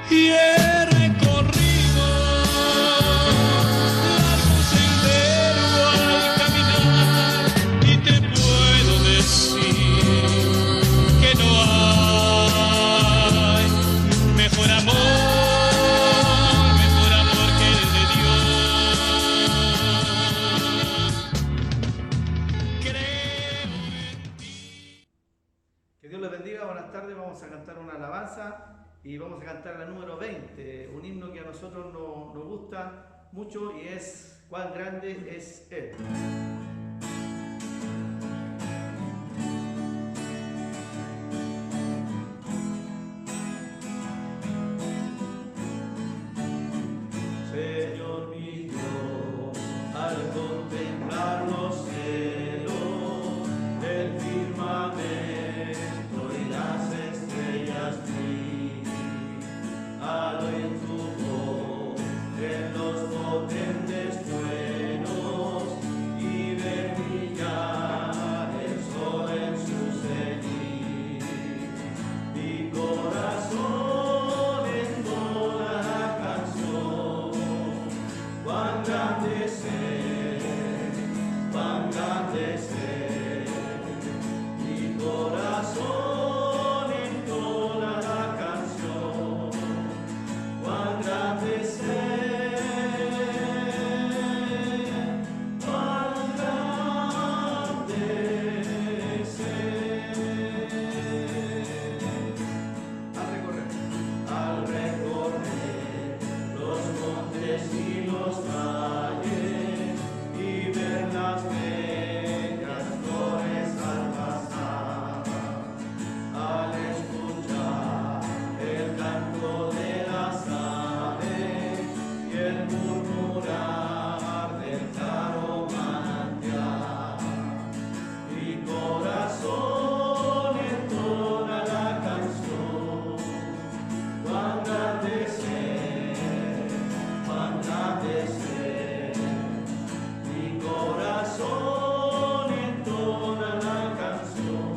y he recorrido largo sendero al caminar, y te puedo decir que no hay mejor amor que el de Dios. Creo en ti. Que Dios les bendiga, buenas tardes. Vamos a cantar una alabanza y vamos a cantar la número 20, un himno que a nosotros nos gusta mucho y es "Cuán grande es Él". Señor mi Dios, al contemplar los cielos, el firmamento y las estrellas vi, al oír tu voz en los potentes truenos y ver brillar el sol en su cenit, mi corazón entona la canción. Cuán grande es Él, cuán grande es Él, mi corazón entona la canción. Cuán grande es Él, cuán grande es Él. Al recorrer los montes y los valles y ver las bellas flores al pasar, al escuchar el canto de las aves y el murmurar del claro manantial, mi corazón entona la canción. Cuán grande es Él, cuán grande es Él, mi corazón entona la canción.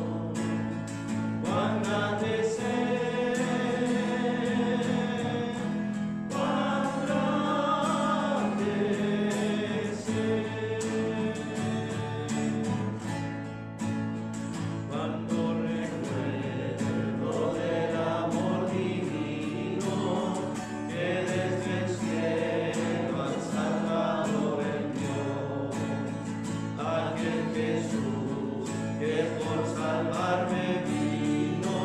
Cuán grande es Él, cuán grande es Él. Cuando recuerdo del amor divino que desde el cielo al Salvador envió, aquel Jesús que por salvarme vino,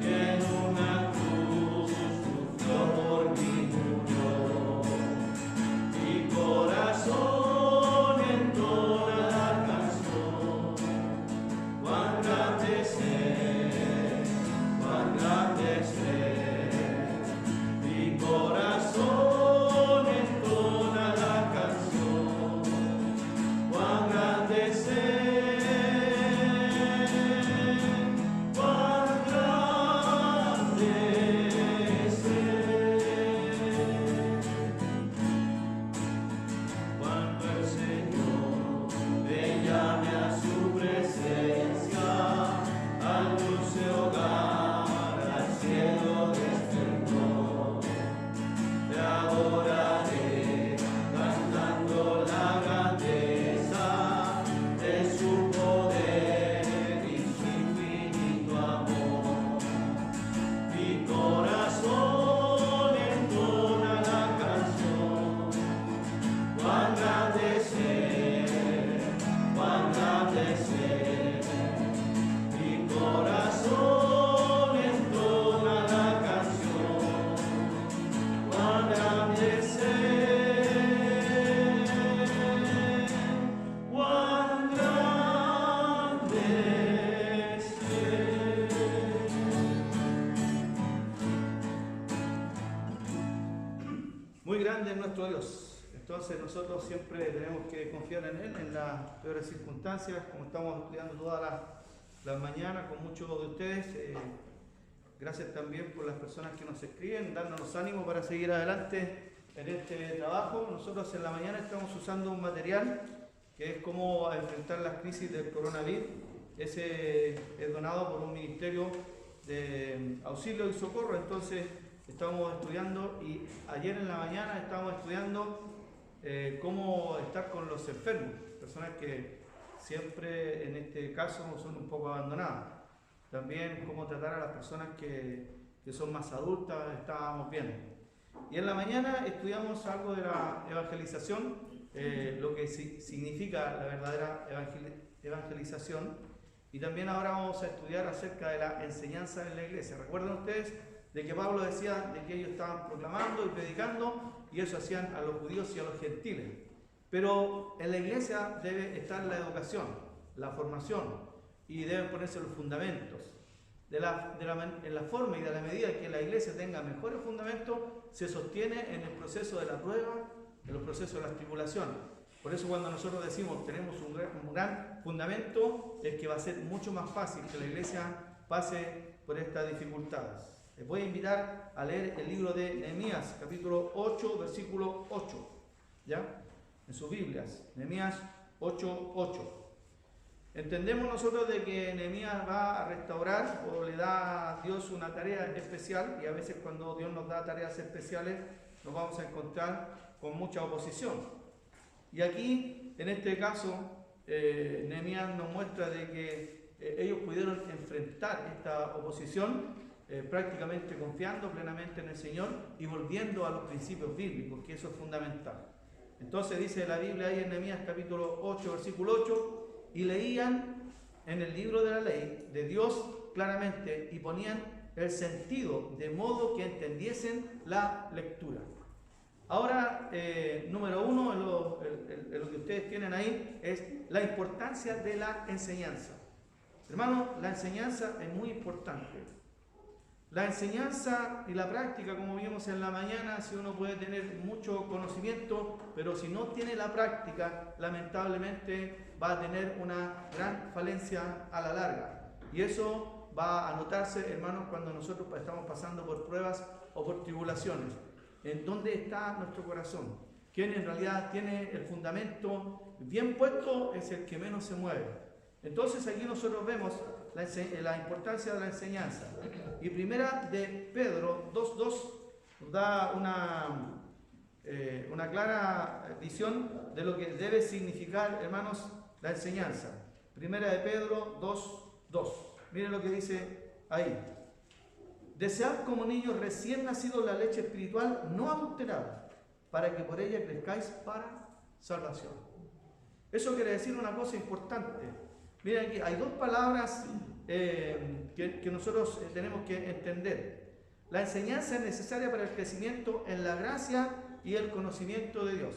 que en una cruz sufrió por mí murió, mi corazón entona la canción. Cuán grande es Él, cuán grande es Él, mi corazón entona la canción. Cuán grande es Él, cuán grande es Él. Cuando el Señor me llame a su presencia, al dulce hogar, al cielo despertó, te adoraré cantando la grandeza de su poder y su infinito amor. Mi corazón entona la canción. Cuán grande es Él, cuán grande es Él, mi corazón entona la canción. Cuán grande es Él, cuán grande es Él. Muy grande es nuestro Dios. Entonces nosotros siempre tenemos que confiar en Él en las peores circunstancias, como estamos estudiando todas las mañanas con muchos de ustedes. Gracias también por las personas que nos escriben, dándonos ánimo para seguir adelante en este trabajo. Nosotros en la mañana estamos usando un material que es cómo enfrentar las crisis del coronavirus. Ese es donado por un ministerio de auxilio y socorro. Entonces estábamos estudiando y ayer en la mañana estábamos estudiando cómo estar con los enfermos, personas que siempre en este caso son un poco abandonadas. También cómo tratar a las personas que son más adultas, estábamos viendo. Y en la mañana estudiamos algo de la evangelización, lo que significa la verdadera evangelización. Y también ahora vamos a estudiar acerca de la enseñanza en la iglesia. ¿Recuerdan ustedes de que Pablo decía de que ellos estaban proclamando y predicando y eso hacían a los judíos y a los gentiles? Pero en la iglesia debe estar la educación, la formación y deben ponerse los fundamentos. En la forma y de la medida que la iglesia tenga mejores fundamentos, se sostiene en el proceso de la prueba, en los procesos de las tribulaciones. Por eso cuando nosotros decimos tenemos un gran fundamento, es que va a ser mucho más fácil que la iglesia pase por estas dificultades. Les voy a invitar a leer el libro de Nehemías, capítulo 8, versículo 8, ¿ya? En sus Biblias, Nehemías 8, 8. Entendemos nosotros de que Nehemías va a restaurar o le da a Dios una tarea especial, y a veces cuando Dios nos da tareas especiales nos vamos a encontrar con mucha oposición. Y aquí, en este caso, Nehemías nos muestra de que ellos pudieron enfrentar esta oposición prácticamente confiando plenamente en el Señor y volviendo a los principios bíblicos, que eso es fundamental. Entonces dice la Biblia ahí en Nehemías capítulo 8, versículo 8, y leían en el libro de la ley de Dios claramente y ponían el sentido de modo que entendiesen la lectura. Ahora, número uno, en lo que ustedes tienen ahí, es la importancia de la enseñanza. Hermanos, la enseñanza es muy importante. La enseñanza y la práctica, como vimos en la mañana, si uno puede tener mucho conocimiento, pero si no tiene la práctica, lamentablemente va a tener una gran falencia a la larga. Y eso va a notarse, hermanos, cuando nosotros estamos pasando por pruebas o por tribulaciones. ¿En dónde está nuestro corazón? ¿Quién en realidad tiene el fundamento bien puesto? Es el que menos se mueve. Entonces aquí nosotros vemos la importancia de la enseñanza. Y primera de Pedro 2.2 nos da una clara visión de lo que debe significar, hermanos, la enseñanza. Primera de Pedro 2.2. Miren lo que dice ahí. Desead como niños recién nacidos la leche espiritual no adulterada, para que por ella crezcáis para salvación. Eso quiere decir una cosa importante. Miren aquí, hay dos palabras que nosotros tenemos que entender. La enseñanza es necesaria para el crecimiento en la gracia y el conocimiento de Dios.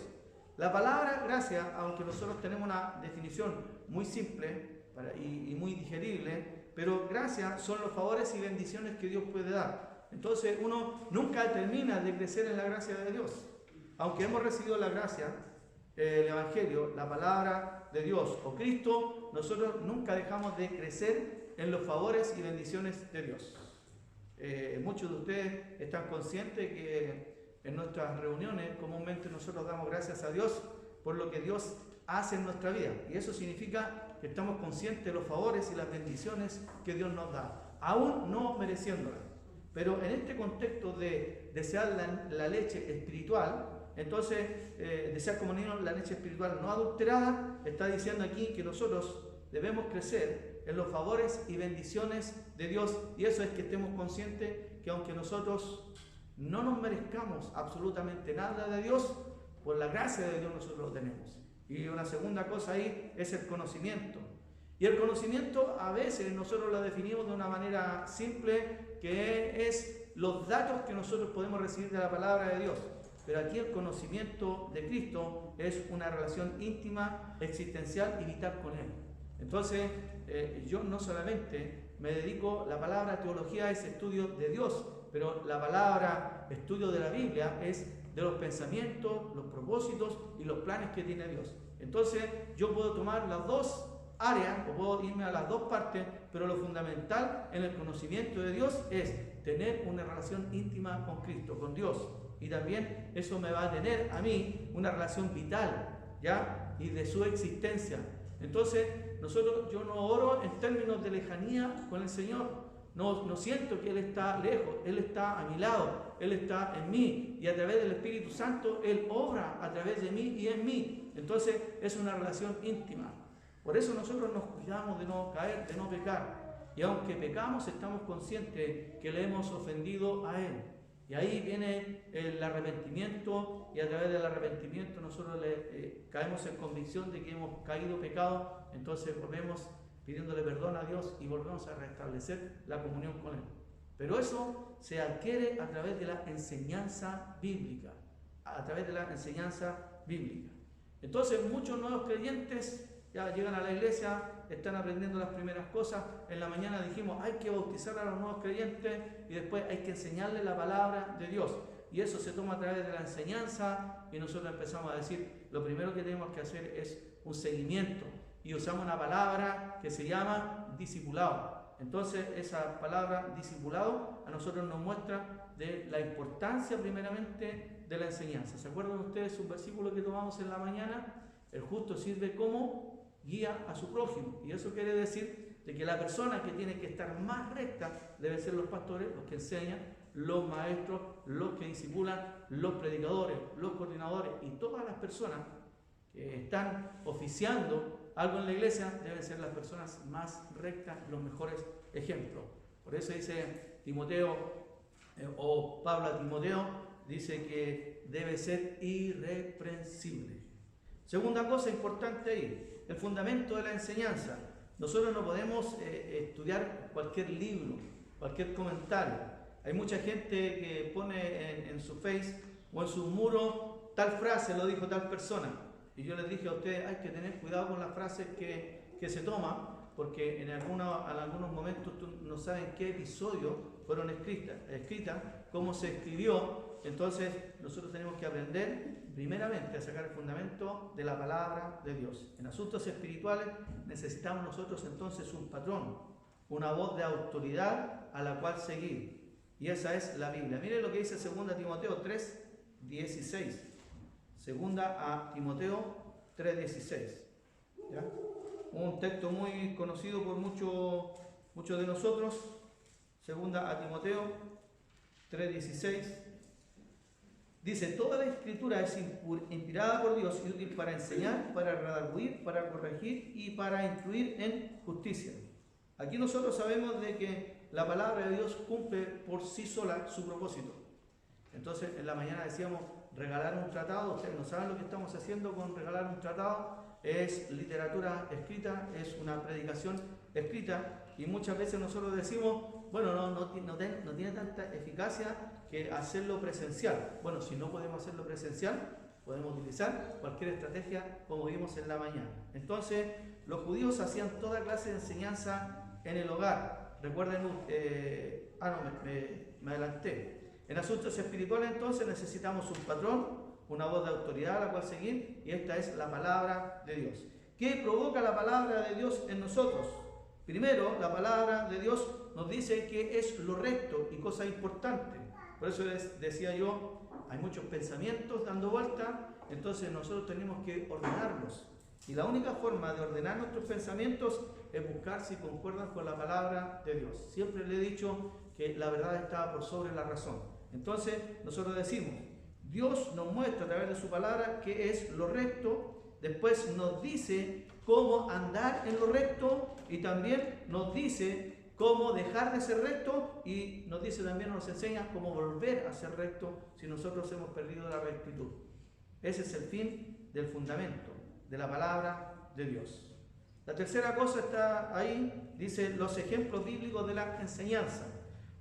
La palabra gracia, aunque nosotros tenemos una definición muy simple y muy digerible, pero gracia son los favores y bendiciones que Dios puede dar. Entonces uno nunca termina de crecer en la gracia de Dios. Aunque hemos recibido la gracia, el Evangelio, la palabra de Dios o Cristo, nosotros nunca dejamos de crecer en los favores y bendiciones de Dios. Muchos de ustedes están conscientes que en nuestras reuniones comúnmente nosotros damos gracias a Dios por lo que Dios hace en nuestra vida. Y eso significa que estamos conscientes de los favores y las bendiciones que Dios nos da, aún no mereciéndolas. Pero en este contexto de desear la leche espiritual, entonces desear como niños la leche espiritual no adulterada, está diciendo aquí que nosotros debemos crecer en los favores y bendiciones de Dios. Y eso es que estemos conscientes que aunque nosotros no nos merezcamos absolutamente nada de Dios, por la gracia de Dios nosotros lo tenemos. Y una segunda cosa ahí es el conocimiento. Y el conocimiento a veces nosotros lo definimos de una manera simple, que es los datos que nosotros podemos recibir de la palabra de Dios. Pero aquí el conocimiento de Cristo es una relación íntima, existencial y vital con Él. Entonces, yo no solamente me dedico, la palabra teología es estudio de Dios, pero la palabra estudio de la Biblia es de los pensamientos, los propósitos y los planes que tiene Dios. Entonces yo puedo tomar las dos áreas o puedo irme a las dos partes, pero lo fundamental en el conocimiento de Dios es tener una relación íntima con Cristo, con Dios. Y también eso me va a tener a mí una relación vital, ¿ya? Y de su existencia. Entonces yo no oro en términos de lejanía con el Señor. No siento que Él está lejos, Él está a mi lado, Él está en mí y a través del Espíritu Santo Él obra a través de mí y en mí. Entonces es una relación íntima. Por eso nosotros nos cuidamos de no caer, de no pecar. Y aunque pecamos, estamos conscientes que le hemos ofendido a Él. Y ahí viene el arrepentimiento, y a través del arrepentimiento nosotros caemos en convicción de que hemos caído pecado, entonces volvemos pidiéndole perdón a Dios y volvemos a restablecer la comunión con Él. Pero eso se adquiere a través de la enseñanza bíblica, a través de la enseñanza bíblica. Entonces muchos nuevos creyentes ya llegan a la iglesia, están aprendiendo las primeras cosas. En la mañana dijimos, hay que bautizar a los nuevos creyentes y después hay que enseñarles la palabra de Dios. Y eso se toma a través de la enseñanza y nosotros empezamos a decir, lo primero que tenemos que hacer es un seguimiento. Y usamos una palabra que se llama discipulado. Entonces esa palabra discipulado a nosotros nos muestra de la importancia primeramente de la enseñanza. ¿Se acuerdan ustedes un versículo que tomamos en la mañana? El justo sirve como guía a su prójimo. Y eso quiere decir de que la persona que tiene que estar más recta deben ser los pastores, los que enseñan, los maestros, los que discipulan, los predicadores, los coordinadores y todas las personas que están oficiando algo en la iglesia deben ser las personas más rectas, los mejores ejemplos. Por eso dice Timoteo, o Pablo a Timoteo, dice que debe ser irreprensible. Segunda cosa importante ahí, el fundamento de la enseñanza. Nosotros no podemos estudiar cualquier libro, cualquier comentario. Hay mucha gente que pone en su face o en su muro tal frase lo dijo tal persona. Y yo les dije a ustedes, hay que tener cuidado con las frases que se toman, porque en algunos momentos tú no sabes en qué episodio fueron escritas, cómo se escribió. Entonces nosotros tenemos que aprender primeramente a sacar el fundamento de la palabra de Dios. En asuntos espirituales necesitamos nosotros entonces un patrón, una voz de autoridad a la cual seguir. Y esa es la Biblia. Miren lo que dice 2 Timoteo 3:16. 2 a Timoteo 3:16. ¿Ya? Un texto muy conocido por muchos de nosotros. 2 a Timoteo 3:16. Dice, toda la escritura es inspirada por Dios y útil para enseñar, para redarguir, para corregir y para instruir en justicia. Aquí nosotros sabemos de que la palabra de Dios cumple por sí sola su propósito. Entonces en la mañana decíamos, regalar un tratado. Ustedes no saben lo que estamos haciendo con regalar un tratado. Es literatura escrita, es una predicación escrita, y muchas veces nosotros decimos, bueno, no tiene tanta eficacia que hacerlo presencial. Bueno, si no podemos hacerlo presencial, podemos utilizar cualquier estrategia como vimos en la mañana. Entonces, los judíos hacían toda clase de enseñanza en el hogar. Recuerden, me adelanté. En asuntos espirituales, entonces, necesitamos un patrón, una voz de autoridad a la cual seguir, y esta es la palabra de Dios. ¿Qué provoca la palabra de Dios en nosotros? Primero, la palabra de Dios nos dice que es lo recto y cosa importante. Por eso les decía yo, hay muchos pensamientos dando vuelta, entonces nosotros tenemos que ordenarlos. Y la única forma de ordenar nuestros pensamientos es buscar si concuerdan con la palabra de Dios. Siempre le he dicho que la verdad está por sobre la razón. Entonces nosotros decimos, Dios nos muestra a través de su palabra qué es lo recto, después nos dice cómo andar en lo recto y también nos dice cómo dejar de ser recto, y nos dice también, nos enseña cómo volver a ser recto si nosotros hemos perdido la rectitud. Ese es el fin del fundamento de la palabra de Dios. La tercera cosa está ahí, dice los ejemplos bíblicos de la enseñanza.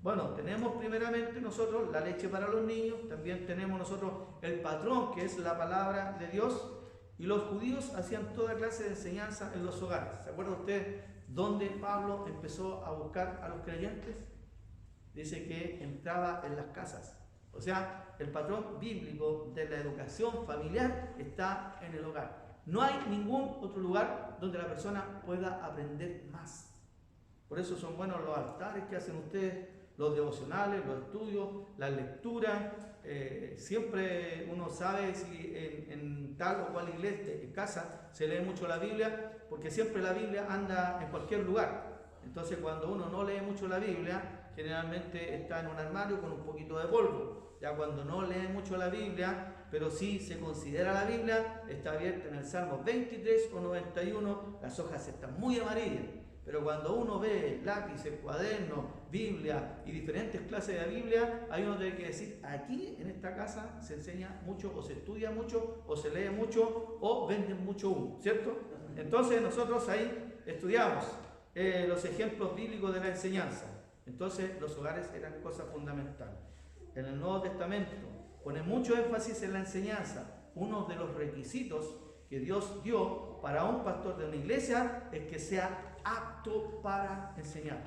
Bueno, tenemos primeramente nosotros la leche para los niños, también tenemos nosotros el patrón que es la palabra de Dios, y los judíos hacían toda clase de enseñanza en los hogares. ¿Se acuerda usted dónde Pablo empezó a buscar a los creyentes? Dice que entraba en las casas. O sea, el patrón bíblico de la educación familiar está en el hogar. No hay ningún otro lugar donde la persona pueda aprender más. Por eso son buenos los altares que hacen ustedes, los devocionales, los estudios, la lectura. Siempre uno sabe si en tal o cual iglesia, en casa, se lee mucho la Biblia, porque siempre la Biblia anda en cualquier lugar. Entonces cuando uno no lee mucho la Biblia, generalmente está en un armario con un poquito de polvo. Ya cuando no lee mucho la Biblia, pero sí se considera la Biblia, está abierta en el Salmo 23 o 91, las hojas están muy amarillas. Pero cuando uno ve lápices, cuadernos, Biblia y diferentes clases de Biblia, hay uno tiene que decir, aquí en esta casa se enseña mucho, o se estudia mucho, o se lee mucho, o venden mucho humo, ¿cierto? Entonces nosotros ahí estudiamos los ejemplos bíblicos de la enseñanza. Entonces los hogares eran cosa fundamental. En el Nuevo Testamento pone mucho énfasis en la enseñanza. Uno de los requisitos que Dios dio para un pastor de una iglesia es que sea apto para enseñar.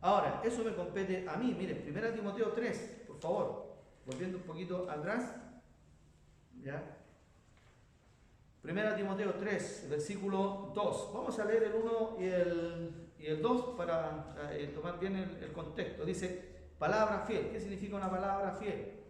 Ahora, eso me compete a mí. Miren, 1 Timoteo 3, por favor, volviendo un poquito atrás. ¿Ya? 1 Timoteo 3, versículo 2. Vamos a leer el 1 y el 2 para tomar bien el contexto. Dice, palabra fiel. ¿Qué significa una palabra fiel?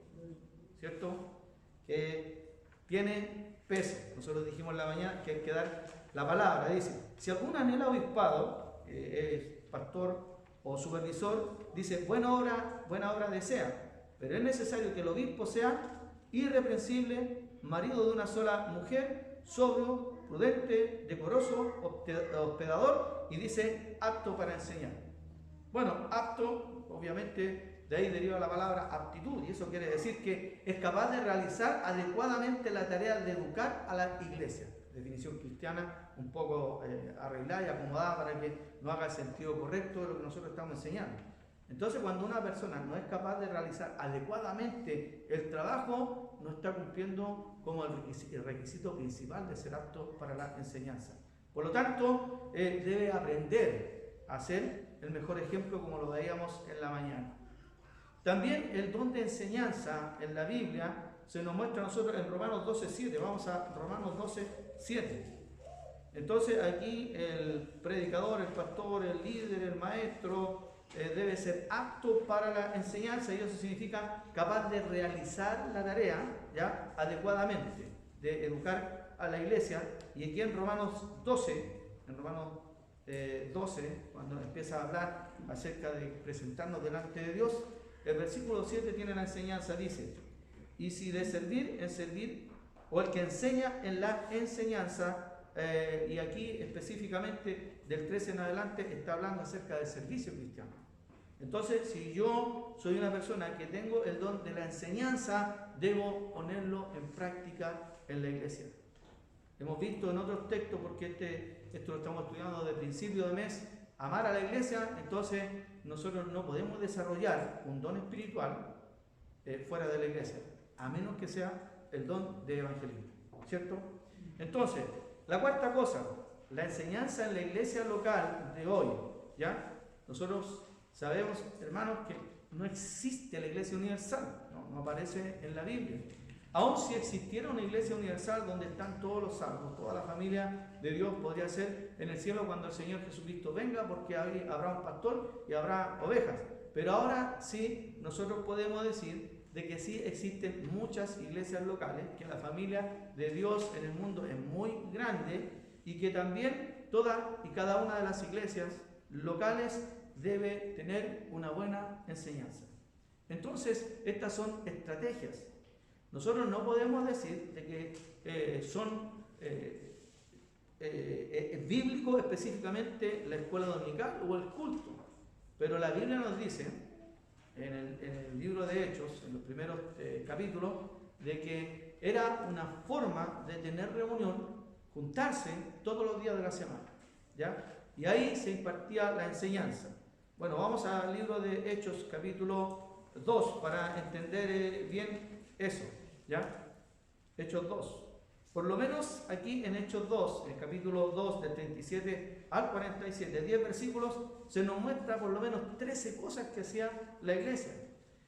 ¿Cierto? Que tiene peso. Nosotros dijimos en la mañana que hay que dar la palabra. Dice, si algún anhela obispado, es pastor o supervisor, dice, buena obra desea, pero es necesario que el obispo sea irreprensible, marido de una sola mujer, sobrio, prudente, decoroso, hospedador, y dice, apto para enseñar. Bueno, apto, obviamente, de ahí deriva la palabra aptitud, y eso quiere decir que es capaz de realizar adecuadamente la tarea de educar a la iglesia. Definición cristiana un poco arreglada y acomodada para que no haga el sentido correcto de lo que nosotros estamos enseñando. Entonces, cuando una persona no es capaz de realizar adecuadamente el trabajo, no está cumpliendo como el requisito principal de ser apto para la enseñanza. Por lo tanto, debe aprender a ser el mejor ejemplo, como lo veíamos en la mañana. También el don de enseñanza en la Biblia se nos muestra a nosotros en Romanos 12:7. Vamos a Romanos 12:7. Entonces aquí el predicador, el pastor, el líder, el maestro debe ser apto para la enseñanza, y eso significa capaz de realizar la tarea ya adecuadamente, de educar a la iglesia. Y aquí en Romanos 12, cuando empieza a hablar acerca de presentarnos delante de Dios, el versículo 7 tiene la enseñanza, dice, y si de servir en servir, o el que enseña en la enseñanza, y aquí específicamente del 13 en adelante está hablando acerca del servicio cristiano. Entonces, si yo soy una persona que tengo el don de la enseñanza, debo ponerlo en práctica en la iglesia. Hemos visto en otros textos, porque esto lo estamos estudiando de principio de mes, amar a la iglesia. Entonces nosotros no podemos desarrollar un don espiritual fuera de la iglesia, a menos que sea el don de evangelismo, ¿cierto? Entonces, la cuarta cosa, la enseñanza en la iglesia local de hoy, ¿ya? Nosotros sabemos, hermanos, que no existe la iglesia universal, no aparece en la Biblia. Aun si existiera una iglesia universal donde están todos los salvos, toda la familia de Dios, podría ser en el cielo cuando el Señor Jesucristo venga, porque habrá un pastor y habrá ovejas. Pero ahora sí, nosotros podemos decir de que sí existen muchas iglesias locales, que la familia de Dios en el mundo es muy grande, y que también toda y cada una de las iglesias locales debe tener una buena enseñanza. Entonces, estas son estrategias. Nosotros no podemos decir de que es bíblico específicamente la escuela dominical o el culto, pero la Biblia nos dice en el libro de Hechos, en los primeros capítulos, de que era una forma de tener reunión, juntarse todos los días de la semana, ¿ya? Y ahí se impartía la enseñanza. Bueno, vamos al libro de Hechos, capítulo 2, para entender bien eso, ¿ya? Hechos 2. Por lo menos aquí en Hechos 2, en el capítulo 2, del 37 al 47, 10 versículos, se nos muestra por lo menos 13 cosas que hacía la iglesia.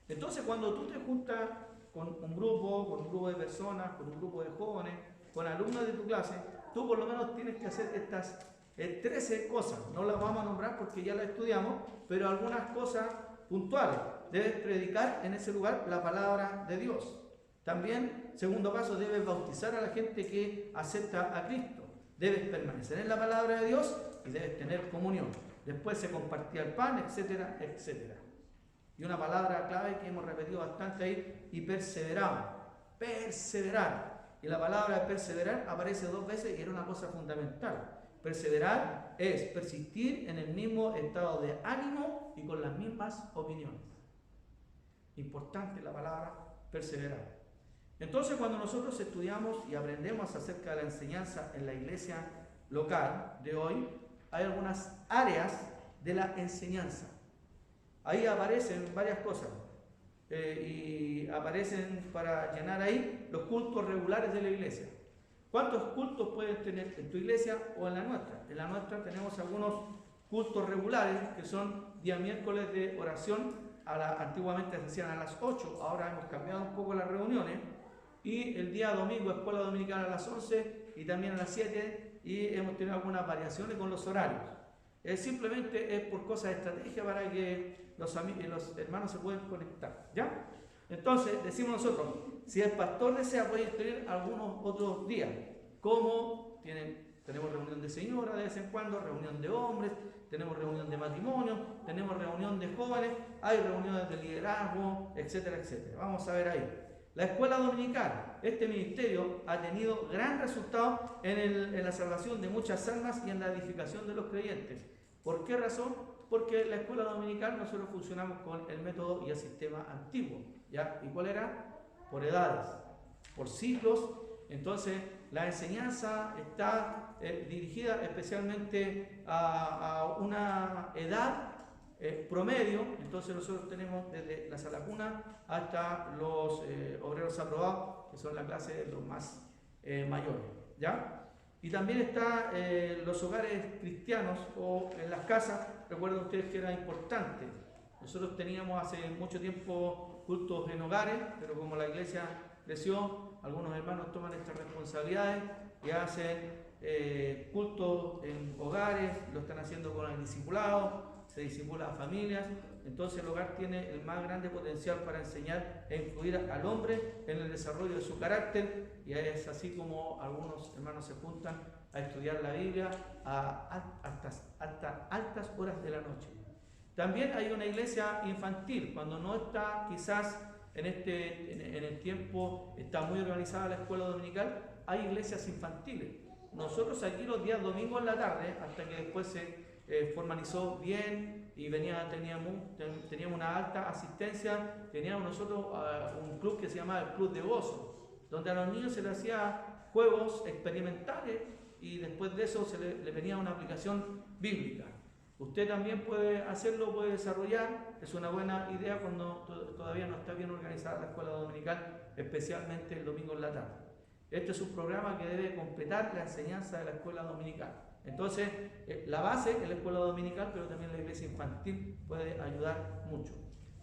Entonces, cuando tú te juntas con un grupo de personas, con un grupo de jóvenes, con alumnos de tu clase, tú por lo menos tienes que hacer estas 13 cosas. No las vamos a nombrar porque ya las estudiamos, pero algunas cosas puntuales. Debes predicar en ese lugar la palabra de Dios. También, segundo paso, debes bautizar a la gente que acepta a Cristo. Debes permanecer en la palabra de Dios y debes tener comunión. después se compartía el pan, etcétera, etcétera. Y una palabra clave que hemos repetido bastante ahí, y perseveramos. Perseverar. Y la palabra perseverar aparece 2 veces y era una cosa fundamental. Perseverar es persistir en el mismo estado de ánimo y con las mismas opiniones. Importante la palabra perseverar. Entonces, cuando nosotros estudiamos y aprendemos acerca de la enseñanza en la iglesia local de hoy, hay algunas áreas de la enseñanza. Ahí aparecen varias cosas y aparecen para llenar ahí los cultos regulares de la iglesia. ¿Cuántos cultos puedes tener en tu iglesia o en la nuestra? En la nuestra tenemos algunos cultos regulares que son día miércoles de oración, antiguamente se hacían a las 8, ahora hemos cambiado un poco las reuniones, y el día domingo escuela dominical a las 11 y también a las 7, y hemos tenido algunas variaciones con los horarios. Simplemente es por cosas de estrategia para que los hermanos se puedan conectar, ¿ya? Entonces, decimos nosotros, si el pastor desea, puede inscribir algunos otros días, como tenemos reunión de señora de vez en cuando, reunión de hombres, tenemos reunión de matrimonio, tenemos reunión de jóvenes, hay reuniones de liderazgo, etcétera, etcétera. Vamos a ver ahí. La escuela dominical, este ministerio ha tenido gran resultado en la salvación de muchas almas y en la edificación de los creyentes. ¿Por qué razón? Porque la escuela dominical nosotros funcionamos con el método y el sistema antiguo, ¿ya? ¿Y cuál era? Por edades, por ciclos. Entonces, la enseñanza está dirigida especialmente a una edad promedio. Entonces nosotros tenemos desde la sala cuna hasta los obreros aprobados, que son la clase de los más mayores, ¿ya? Y también está los hogares cristianos o en las casas. Recuerden ustedes que era importante. Nosotros teníamos hace mucho tiempo cultos en hogares, pero como la iglesia creció, algunos hermanos toman estas responsabilidades y hacen cultos en hogares, lo están haciendo con el discipulado, se discipula a familias. Entonces el hogar tiene el más grande potencial para enseñar e influir al hombre en el desarrollo de su carácter, y es así como algunos hermanos se juntan a estudiar la Biblia hasta altas horas de la noche. También hay una iglesia infantil, cuando no está quizás en el tiempo, está muy organizada la escuela dominical, hay iglesias infantiles. Nosotros aquí los días domingos en la tarde, hasta que después se formalizó bien y teníamos una alta asistencia, teníamos nosotros un club que se llamaba el Club de Gozo, donde a los niños se les hacía juegos experimentales y después de eso se le venía una aplicación bíblica. Usted también puede hacerlo, puede desarrollar, es una buena idea cuando todavía no está bien organizada la escuela dominical, especialmente el domingo en la tarde. Este es un programa que debe completar la enseñanza de la escuela dominical. Entonces, la base es la escuela dominical, pero también la iglesia infantil puede ayudar mucho.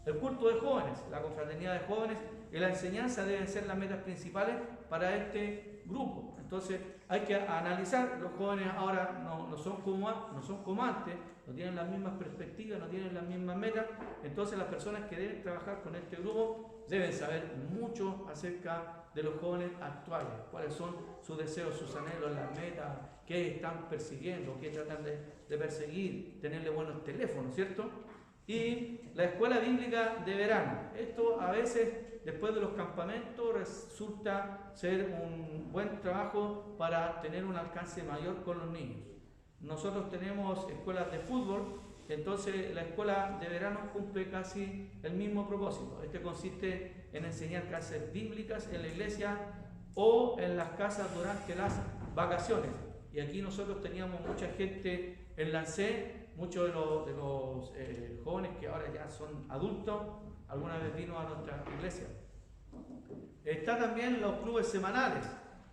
El culto de jóvenes, la confraternidad de jóvenes y la enseñanza deben ser las metas principales para este grupo. Entonces, hay que analizar, los jóvenes ahora no son como antes, no tienen las mismas perspectivas, no tienen las mismas metas. Entonces, las personas que deben trabajar con este grupo deben saber mucho acerca de los jóvenes actuales, cuáles son sus deseos, sus anhelos, las metas, qué están persiguiendo, qué tratan de perseguir, tenerle buenos teléfonos, ¿cierto? Y la escuela bíblica de verano. Esto a veces, después de los campamentos, resulta ser un buen trabajo para tener un alcance mayor con los niños. Nosotros tenemos escuelas de fútbol, entonces la escuela de verano cumple casi el mismo propósito. Este consiste en enseñar clases bíblicas en la iglesia o en las casas durante las vacaciones. Y aquí nosotros teníamos mucha gente en Lancé, muchos de los jóvenes que ahora ya son adultos, alguna vez vino a nuestra iglesia. Está también los clubes semanales,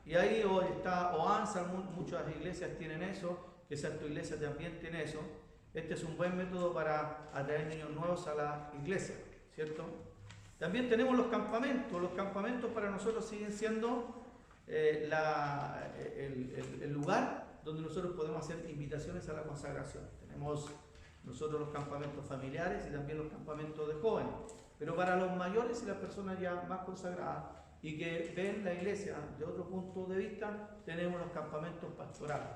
y ahí está OANSA, muchas iglesias tienen eso, que tu iglesia también tiene eso. Este es un buen método para atraer niños nuevos a la iglesia, ¿cierto? También tenemos los campamentos para nosotros siguen siendo el lugar donde nosotros podemos hacer invitaciones a la consagración. Tenemos nosotros los campamentos familiares y también los campamentos de jóvenes, pero para los mayores y las personas ya más consagradas y que ven la iglesia de otro punto de vista, tenemos los campamentos pastorales.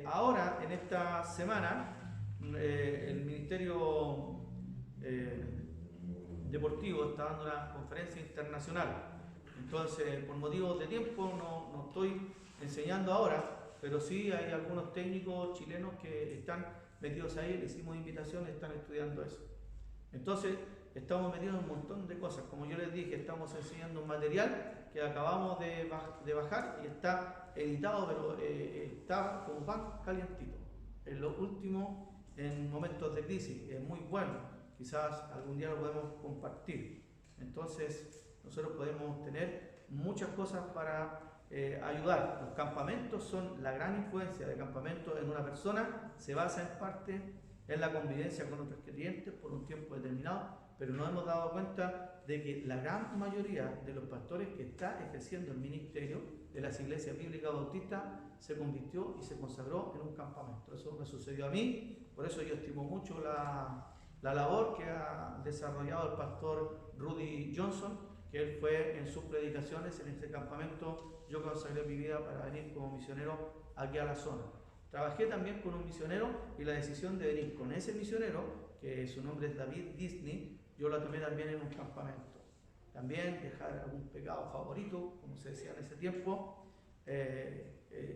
Ahora, en esta semana, el Ministerio Deportivo está dando una conferencia internacional. Entonces, por motivos de tiempo, no estoy enseñando ahora, pero sí hay algunos técnicos chilenos que están metidos ahí, le hicimos invitaciones, están estudiando eso. Entonces, estamos metidos en un montón de cosas. Como yo les dije, estamos enseñando un material que acabamos de bajar y está editado, pero está como pan calientito. En lo último, en momentos de crisis, es muy bueno. Quizás algún día lo podemos compartir. Entonces, nosotros podemos tener muchas cosas para ayudar. Los campamentos son la gran influencia de campamentos en una persona, se basa en parte en la convivencia con otros creyentes por un tiempo determinado, pero nos hemos dado cuenta de que la gran mayoría de los pastores que está ejerciendo el ministerio de las iglesias bíblicas bautistas se convirtió y se consagró en un campamento. Eso me sucedió a mí, por eso yo estimo mucho la labor que ha desarrollado el pastor Rudy Johnson, que él fue en sus predicaciones en este campamento. Yo consagré mi vida para venir como misionero aquí a la zona. Trabajé también con un misionero y la decisión de venir con ese misionero, que su nombre es David Disney, yo la tomé también en un campamento. También dejar algún pecado favorito, como se decía en ese tiempo,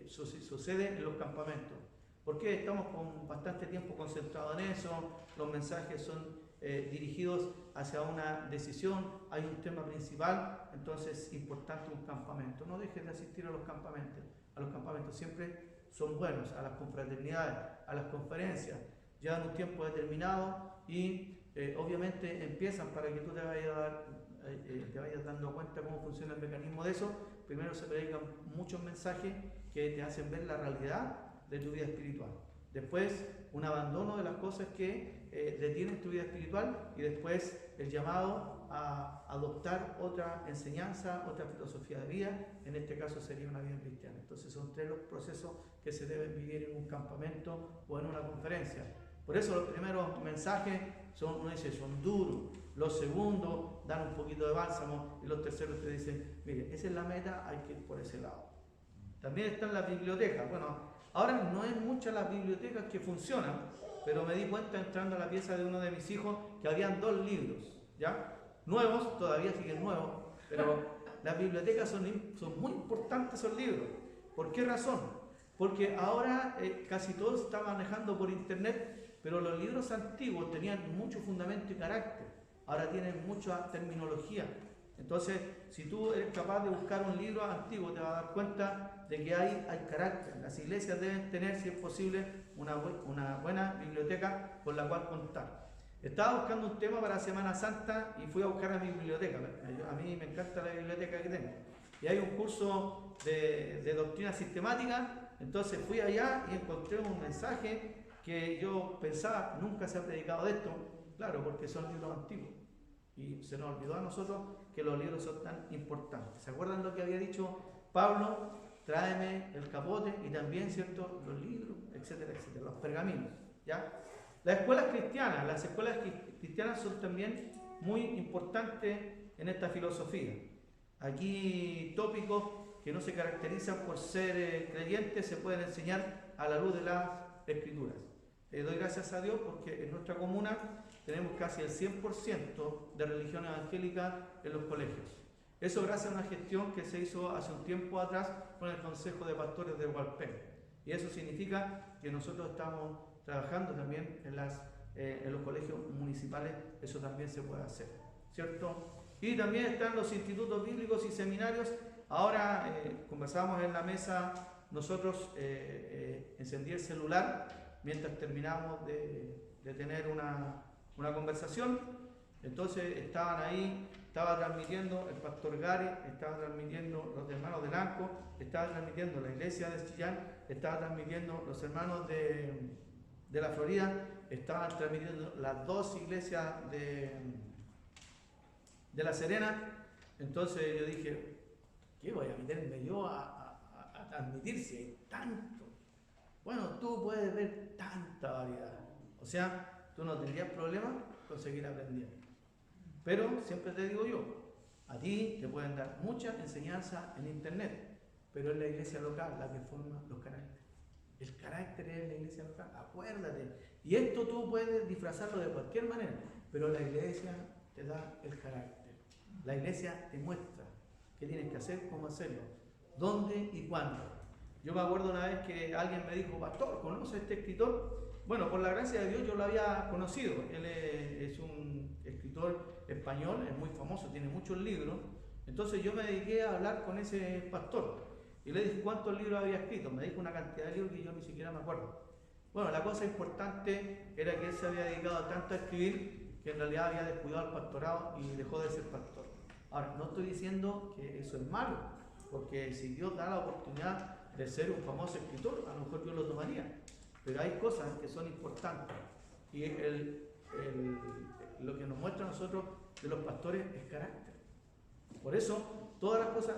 sucede en los campamentos. Porque estamos con bastante tiempo concentrados en eso, los mensajes son dirigidos hacia una decisión, hay un tema principal, entonces es importante un campamento. No dejes de asistir a los campamentos siempre son buenos, a las confraternidades, a las conferencias, llevan un tiempo determinado y obviamente empiezan para que tú te vayas dando cuenta cómo funciona el mecanismo de eso. Primero se predican muchos mensajes que te hacen ver la realidad de tu vida espiritual. Después, un abandono de las cosas que detienen tu vida espiritual y después el llamado a adoptar otra enseñanza, otra filosofía de vida, en este caso sería una vida cristiana. Entonces son tres los procesos que se deben vivir en un campamento o en una conferencia. Por eso los primeros mensajes son duros, los segundos dan un poquito de bálsamo y los terceros te dicen, mire, esa es la meta, hay que ir por ese lado. También están las bibliotecas. Bueno, ahora no hay muchas las bibliotecas que funcionan, pero me di cuenta entrando a la pieza de uno de mis hijos que habían 2 libros, ¿ya? Nuevos, todavía siguen nuevos, pero las bibliotecas son muy importantes esos libros. ¿Por qué razón? Porque ahora casi todo se está manejando por internet, pero los libros antiguos tenían mucho fundamento y carácter, ahora tienen mucha terminología. Entonces, si tú eres capaz de buscar un libro antiguo, te vas a dar cuenta de que hay carácter. Las iglesias deben tener, si es posible, una buena biblioteca con la cual contar. Estaba buscando un tema para Semana Santa y fui a buscar a mi biblioteca. A mí me encanta la biblioteca que tengo. Y hay un curso de doctrina sistemática, entonces fui allá y encontré un mensaje que yo pensaba, nunca se ha predicado de esto, claro, porque son libros antiguos. Y se nos olvidó a nosotros que los libros son tan importantes. ¿Se acuerdan lo que había dicho Pablo? Tráeme el capote y también, ¿cierto?, los libros, etcétera, etcétera, los pergaminos, ¿ya? Las escuelas cristianas son también muy importantes en esta filosofía. Aquí tópicos que no se caracterizan por ser creyentes se pueden enseñar a la luz de las Escrituras. Doy gracias a Dios porque en nuestra comuna tenemos casi el 100% de religión evangélica en los colegios. Eso gracias a una gestión que se hizo hace un tiempo atrás con el Consejo de Pastores de Hualpén. Y eso significa que nosotros estamos trabajando también en los colegios municipales, eso también se puede hacer, ¿cierto? Y también están los institutos bíblicos y seminarios. Ahora conversábamos en la mesa, nosotros encendí el celular mientras terminamos de tener una conversación. Entonces estaban ahí, estaba transmitiendo el pastor Gary, estaba transmitiendo los hermanos de Lanco, estaba transmitiendo la iglesia de Chillán, estaba transmitiendo los hermanos de la Florida, estaban transmitiendo las 2 iglesias de La Serena. Entonces yo dije, ¿qué voy a meterme yo a transmitir si hay tanto? Bueno, tú puedes ver tanta variedad. O sea, tú no tendrías problema con seguir aprendiendo. Pero siempre te digo yo, a ti te pueden dar mucha enseñanza en internet, pero es la iglesia local la que forma los caracteres. El carácter es la iglesia local, acuérdate. Y esto tú puedes disfrazarlo de cualquier manera, pero la iglesia te da el carácter. La iglesia te muestra qué tienes que hacer, cómo hacerlo, dónde y cuándo. Yo me acuerdo una vez que alguien me dijo, pastor, ¿conoce a este escritor? Bueno, por la gracia de Dios yo lo había conocido. Él es un escritor español, es muy famoso, tiene muchos libros. Entonces yo me dediqué a hablar con ese pastor y le dije cuántos libros había escrito. Me dijo una cantidad de libros que yo ni siquiera me acuerdo. Bueno, la cosa importante era que él se había dedicado tanto a escribir que en realidad había descuidado al pastorado y dejó de ser pastor. Ahora, no estoy diciendo que eso es malo, porque si Dios da la oportunidad de ser un famoso escritor, a lo mejor yo lo tomaría. Pero hay cosas que son importantes y lo que nos muestra a nosotros de los pastores es carácter. Por eso, todas las cosas,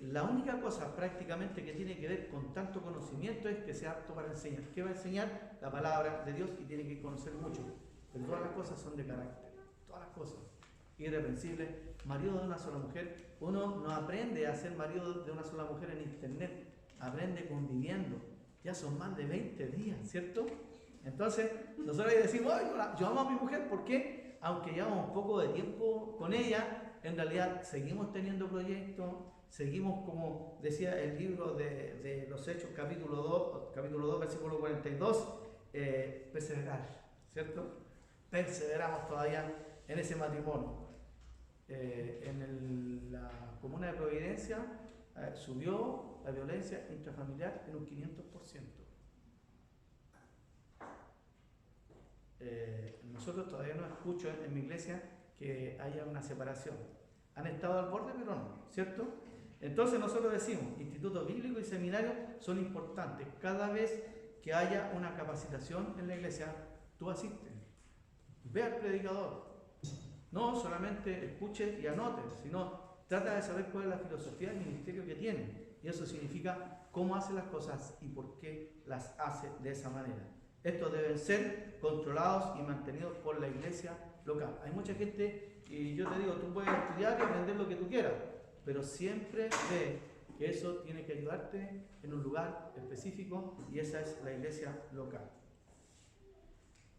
la única cosa prácticamente que tiene que ver con tanto conocimiento es que sea apto para enseñar. ¿Qué va a enseñar? La palabra de Dios, y tiene que conocer mucho. Pero todas las cosas son de carácter, todas las cosas. Irreprensible, marido de una sola mujer. Uno no aprende a ser marido de una sola mujer en internet, aprende conviviendo. Ya son más de 20 días, ¿cierto? Entonces, nosotros ahí decimos, ay, yo amo a mi mujer, ¿por qué? Aunque llevamos un poco de tiempo con ella, en realidad seguimos teniendo proyectos, seguimos, como decía el libro de los Hechos, capítulo 2, versículo 42, perseverar, ¿cierto? Perseveramos todavía en ese matrimonio. La comuna de Providencia subió la violencia intrafamiliar en un 500%. Nosotros todavía no escucho en mi iglesia que haya una separación. Han estado al borde, pero no, ¿cierto? Entonces nosotros decimos, institutos bíblicos y seminarios son importantes. Cada vez que haya una capacitación en la iglesia, tú asistes, ve al predicador. No solamente escuches y anotes, sino trata de saber cuál es la filosofía del ministerio que tiene. Y eso significa cómo hace las cosas y por qué las hace de esa manera. Estos deben ser controlados y mantenidos por la iglesia local. Hay mucha gente, y yo te digo, tú puedes estudiar y aprender lo que tú quieras, pero siempre ve que eso tiene que ayudarte en un lugar específico, y esa es la iglesia local.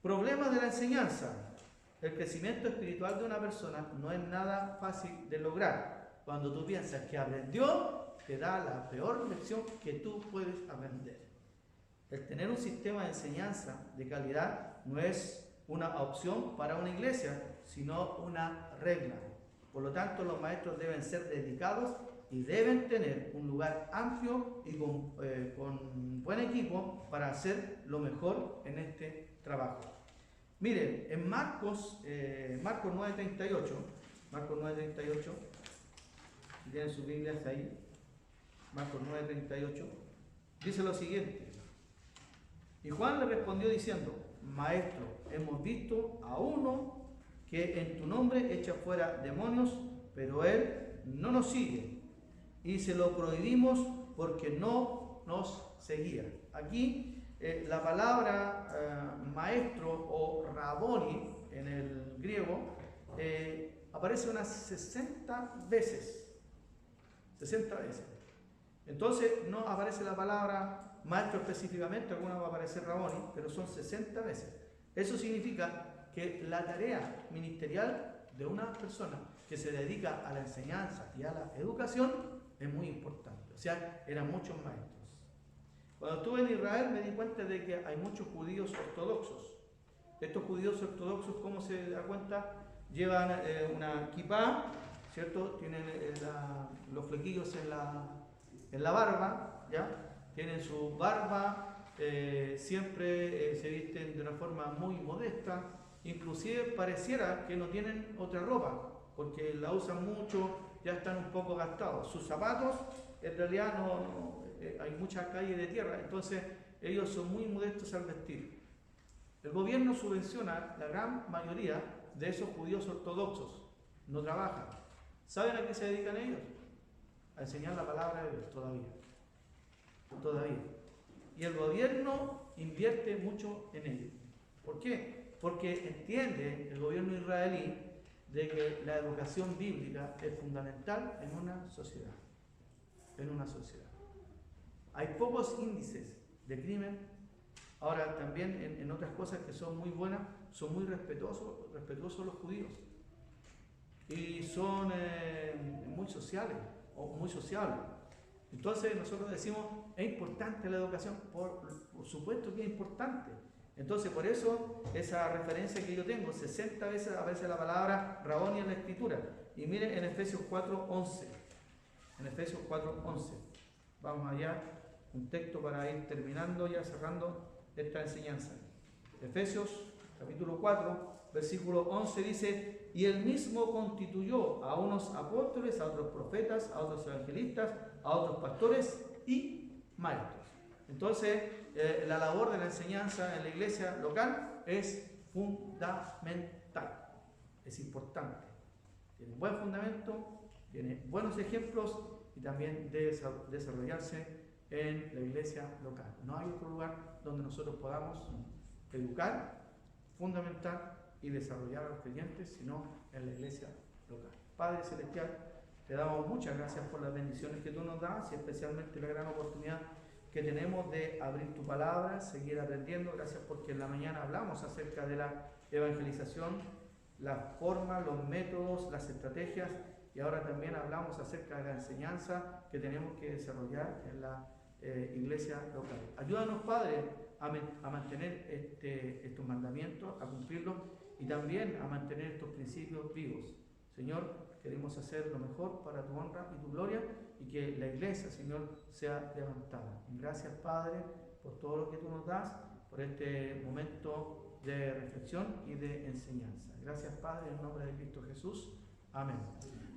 Problemas de la enseñanza. El crecimiento espiritual de una persona no es nada fácil de lograr. Cuando tú piensas que aprendió, te da la peor lección que tú puedes aprender. El tener un sistema de enseñanza de calidad no es una opción para una iglesia, sino una regla. Por lo tanto, los maestros deben ser dedicados y deben tener un lugar amplio y con buen equipo para hacer lo mejor en este trabajo. Miren, en Marcos 9:38, si tienen sus Biblias ahí, Marcos 9:38, dice lo siguiente: y Juan le respondió diciendo, Maestro, hemos visto a uno que en tu nombre echa fuera demonios, pero él no nos sigue, y se lo prohibimos porque no nos seguía. Aquí la palabra maestro o raboni en el griego aparece unas 60 veces. 60 veces. Entonces no aparece la palabra maestro específicamente, algunas va a aparecer raboni, pero son 60 veces. Eso significa que la tarea ministerial de una persona que se dedica a la enseñanza y a la educación es muy importante. O sea, eran muchos maestros. Cuando estuve en Israel me di cuenta de que hay muchos judíos ortodoxos. Estos judíos ortodoxos, ¿cómo se da cuenta? Llevan una kipá, ¿cierto? Tienen los flequillos en la barba, ¿ya? Tienen su barba, siempre se visten de una forma muy modesta, inclusive pareciera que no tienen otra ropa, porque la usan mucho, ya están un poco gastados. Sus zapatos, en realidad hay mucha calle de tierra, entonces ellos son muy modestos al vestir. El gobierno subvenciona la gran mayoría de esos judíos ortodoxos, no trabajan. ¿Saben a qué se dedican ellos? A enseñar la palabra de Dios todavía. Y el gobierno invierte mucho en ello. ¿Por qué? Porque entiende el gobierno israelí de que la educación bíblica es fundamental en una sociedad. Hay pocos índices de crimen. Ahora también en otras cosas que son muy buenas, son muy respetuosos los judíos. Y son muy sociales, o muy sociables. Entonces nosotros decimos, es importante la educación, por supuesto que es importante. Entonces por eso esa referencia que yo tengo, 60 veces aparece la palabra Raboni en la Escritura. Y miren en Efesios 4:11. En Efesios 4:11. Vamos allá, un texto para ir terminando, ya cerrando esta enseñanza. Efesios capítulo 4, versículo 11 dice: y él mismo constituyó a unos apóstoles, a otros profetas, a otros evangelistas, a otros pastores y maestros. Entonces, la labor de la enseñanza en la iglesia local es fundamental, es importante. Tiene un buen fundamento, tiene buenos ejemplos y también debe desarrollarse en la iglesia local. No hay otro lugar donde nosotros podamos educar, fundamentar y desarrollar a los creyentes, sino en la iglesia local. Padre Celestial, te damos muchas gracias por las bendiciones que tú nos das y especialmente la gran oportunidad que tenemos de abrir tu palabra, seguir aprendiendo. Gracias porque en la mañana hablamos acerca de la evangelización, las formas, los métodos, las estrategias, y ahora también hablamos acerca de la enseñanza que tenemos que desarrollar en la iglesia local. Ayúdanos, Padre, a mantener estos mandamientos, a cumplirlos y también a mantener estos principios vivos. Señor, queremos hacer lo mejor para tu honra y tu gloria y que la iglesia, Señor, sea levantada. Gracias, Padre, por todo lo que tú nos das, por este momento de reflexión y de enseñanza. Gracias, Padre, en nombre de Cristo Jesús. Amén.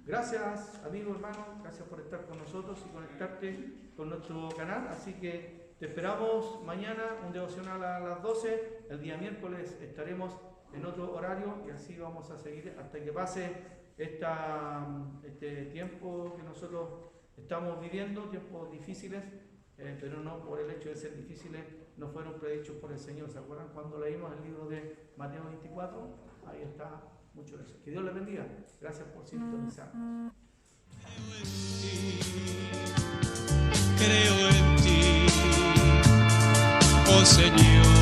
Gracias, amigo, hermano, gracias por estar con nosotros y conectarte con nuestro canal. Así que te esperamos mañana, un devocional a las 12. El día miércoles estaremos en otro horario y así vamos a seguir hasta que pase este tiempo que nosotros estamos viviendo, tiempos difíciles, pero no por el hecho de ser difíciles, no fueron predichos por el Señor. ¿Se acuerdan cuando leímos el libro de Mateo 24? Ahí está mucho de eso. Que Dios les bendiga. Gracias por sintonizar. Creo en ti, oh Señor.